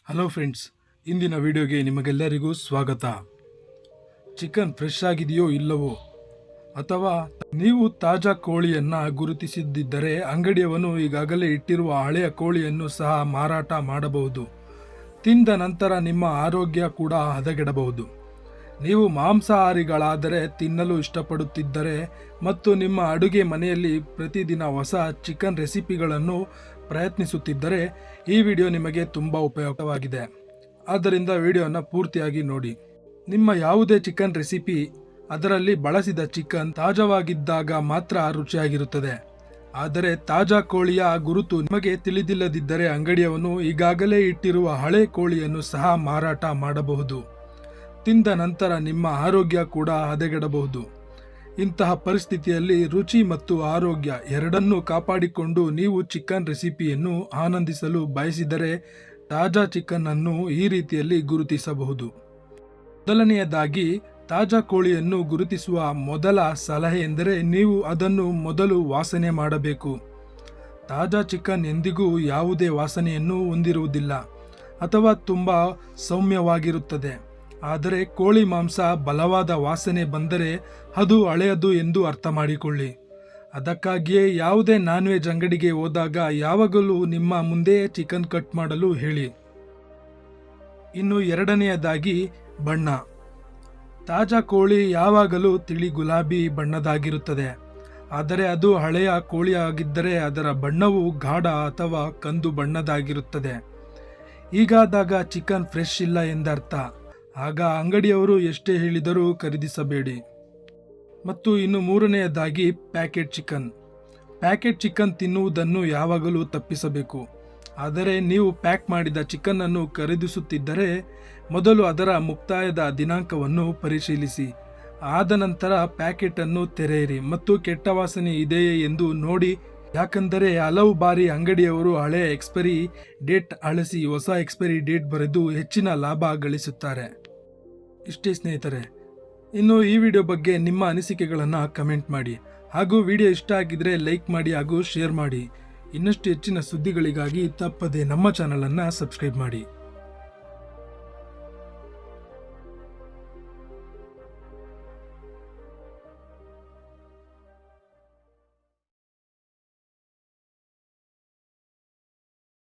Hello friends, ಇಂದಿನ ವಿಡಿಯೋಗೆ ನಿಮಗೆಲ್ಲರಿಗೂ ಸ್ವಾಗತ. ಚಿಕನ್ ಫ್ರೆಶ್ ಆಗಿದೆಯೋ ಇಲ್ಲವೋ, ಅಥವಾ ನೀವು ತಾಜಾ ಕೋಳಿಯನ್ನು ಗುರುತಿಸಿದ್ದರೆ ಅಂಗಡಿಯವನು ಈಗಾಗಲೇ ಇಟ್ಟಿರುವ ಹಳೆಯ ಕೋಳಿಯನ್ನು ಸಹ ಮಾರಾಟ ಮಾಡಬಹುದು. ತಿಂದ ನಂತರ ನಿಮ್ಮ ಆರೋಗ್ಯ ಕೂಡ ಹದಗೆಡಬಹುದು. ನೀವು ಮಾಂಸಾಹಾರಿಗಳಾದರೆ, ತಿನ್ನಲು ಇಷ್ಟಪಡುತ್ತಿದ್ದರೆ ಮತ್ತು ನಿಮ್ಮ ಅಡುಗೆ ಮನೆಯಲ್ಲಿ ಪ್ರತಿದಿನ ಹೊಸ ಚಿಕನ್ ರೆಸಿಪಿಗಳನ್ನು ಪ್ರಯತ್ನಿಸುತ್ತಿದ್ದರೆ ಈ ವಿಡಿಯೋ ನಿಮಗೆ ತುಂಬ ಉಪಯುಕ್ತವಾಗಿದೆ. ಆದ್ದರಿಂದ ವಿಡಿಯೋನ ಪೂರ್ತಿಯಾಗಿ ನೋಡಿ. ನಿಮ್ಮ ಯಾವುದೇ ಚಿಕನ್ ರೆಸಿಪಿ ಅದರಲ್ಲಿ ಬಳಸಿದ ಚಿಕನ್ ತಾಜಾವಾಗಿದ್ದಾಗ ಮಾತ್ರ ರುಚಿಯಾಗಿರುತ್ತದೆ. ಆದರೆ ತಾಜಾ ಕೋಳಿಯ ಗುರುತು ನಿಮಗೆ ತಿಳಿದಿಲ್ಲದಿದ್ದರೆ ಅಂಗಡಿಯವನು ಈಗಾಗಲೇ ಇಟ್ಟಿರುವ ಹಳೆ ಕೋಳಿಯನ್ನು ಸಹ ಮಾರಾಟ ಮಾಡಬಹುದು. ತಿಂದ ನಂತರ ನಿಮ್ಮ ಆರೋಗ್ಯ ಕೂಡ ಹದಗೆಡಬಹುದು. ಇಂತಹ ಪರಿಸ್ಥಿತಿಯಲ್ಲಿ ರುಚಿ ಮತ್ತು ಆರೋಗ್ಯ ಎರಡನ್ನೂ ಕಾಪಾಡಿಕೊಂಡು ನೀವು ಚಿಕನ್ ರೆಸಿಪಿಯನ್ನು ಆನಂದಿಸಲು ಬಯಸಿದರೆ ತಾಜಾ ಚಿಕನ್ ಅನ್ನು ಈ ರೀತಿಯಲ್ಲಿ ಗುರುತಿಸಬಹುದು. ಮೊದಲನೆಯದಾಗಿ, ತಾಜಾ ಕೋಳಿಯನ್ನು ಗುರುತಿಸುವ ಮೊದಲ ಸಲಹೆ ಎಂದರೆ ನೀವು ಅದನ್ನು ಮೊದಲು ವಾಸನೆ ಮಾಡಬೇಕು. ತಾಜಾ ಚಿಕನ್ ಎಂದಿಗೂ ಯಾವುದೇ ವಾಸನೆಯನ್ನು ಹೊಂದಿರುವುದಿಲ್ಲ ಅಥವಾ ತುಂಬ ಸೌಮ್ಯವಾಗಿರುತ್ತದೆ. ಆದರೆ ಕೋಳಿ ಮಾಂಸ ಬಲವಾದ ವಾಸನೆ ಬಂದರೆ ಅದು ಹಳೆಯದು ಎಂದು ಅರ್ಥ ಮಾಡಿಕೊಳ್ಳಿ. ಅದಕ್ಕಾಗಿಯೇ ಯಾವುದೇ ನಾನ್ ವೆಜ್ ಅಂಗಡಿಗೆ ಹೋದಾಗ ಯಾವಾಗಲೂ ನಿಮ್ಮ ಮುಂದೆಯೇ ಚಿಕನ್ ಕಟ್ ಮಾಡಲು ಹೇಳಿ. ಇನ್ನು ಎರಡನೆಯದಾಗಿ, ಬಣ್ಣ. ತಾಜಾ ಕೋಳಿ ಯಾವಾಗಲೂ ತಿಳಿ ಗುಲಾಬಿ ಬಣ್ಣದಾಗಿರುತ್ತದೆ. ಆದರೆ ಅದು ಹಳೆಯ ಕೋಳಿಯಾಗಿದ್ದರೆ ಅದರ ಬಣ್ಣವು ಗಾಢ ಅಥವಾ ಕಂದು ಬಣ್ಣದಾಗಿರುತ್ತದೆ. ಹೀಗಾದಾಗ ಚಿಕನ್ ಫ್ರೆಶ್ ಇಲ್ಲ ಎಂದರ್ಥ. ಆಗ ಅಂಗಡಿಯವರು ಎಷ್ಟೇ ಹೇಳಿದರೂ ಖರೀದಿಸಬೇಡಿ. ಮತ್ತು ಇನ್ನು ಮೂರನೆಯದಾಗಿ, ಪ್ಯಾಕೆಟ್ ಚಿಕನ್. ಪ್ಯಾಕೆಟ್ ಚಿಕನ್ ತಿನ್ನುವುದನ್ನು ಯಾವಾಗಲೂ ತಪ್ಪಿಸಬೇಕು. ಆದರೆ ನೀವು ಪ್ಯಾಕ್ ಮಾಡಿದ ಚಿಕನ್ ಅನ್ನು ಖರೀದಿಸುತ್ತಿದ್ದರೆ ಮೊದಲು ಅದರ ಮುಕ್ತಾಯದ ದಿನಾಂಕವನ್ನು ಪರಿಶೀಲಿಸಿ. ಆದ ನಂತರ ಪ್ಯಾಕೆಟ್ ಅನ್ನು ತೆರೆಯಿರಿ ಮತ್ತು ಕೆಟ್ಟ ವಾಸನೆ ಇದೆಯೇ ಎಂದು ನೋಡಿ. ಯಾಕಂದರೆ ಹಲವು ಬಾರಿ ಅಂಗಡಿಯವರು ಹಳೆಯ ಎಕ್ಸ್ಪೈರಿ ಡೇಟ್ ಅಳಿಸಿ ಹೊಸ ಎಕ್ಸ್ಪೈರಿ ಡೇಟ್ ಬರೆದು ಹೆಚ್ಚಿನ ಲಾಭ ಗಳಿಸುತ್ತಾರೆ. ಇಷ್ಟೇ ಸ್ನೇಹಿತರೆ. ಇನ್ನು ಈ ವಿಡಿಯೋ ಬಗ್ಗೆ ನಿಮ್ಮ ಅನಿಸಿಕೆಗಳನ್ನು ಕಮೆಂಟ್ ಮಾಡಿ. ಹಾಗೂ ವಿಡಿಯೋ ಇಷ್ಟ ಆಗಿದ್ರೆ ಲೈಕ್ ಮಾಡಿ ಹಾಗೂ ಶೇರ್ ಮಾಡಿ. ಇನ್ನಷ್ಟು ಹೆಚ್ಚಿನ ಸುದ್ದಿಗಳಿಗಾಗಿ ತಪ್ಪದೆ ನಮ್ಮ ಚಾನಲನ್ನು ಸಬ್ಸ್ಕ್ರೈಬ್ ಮಾಡಿ.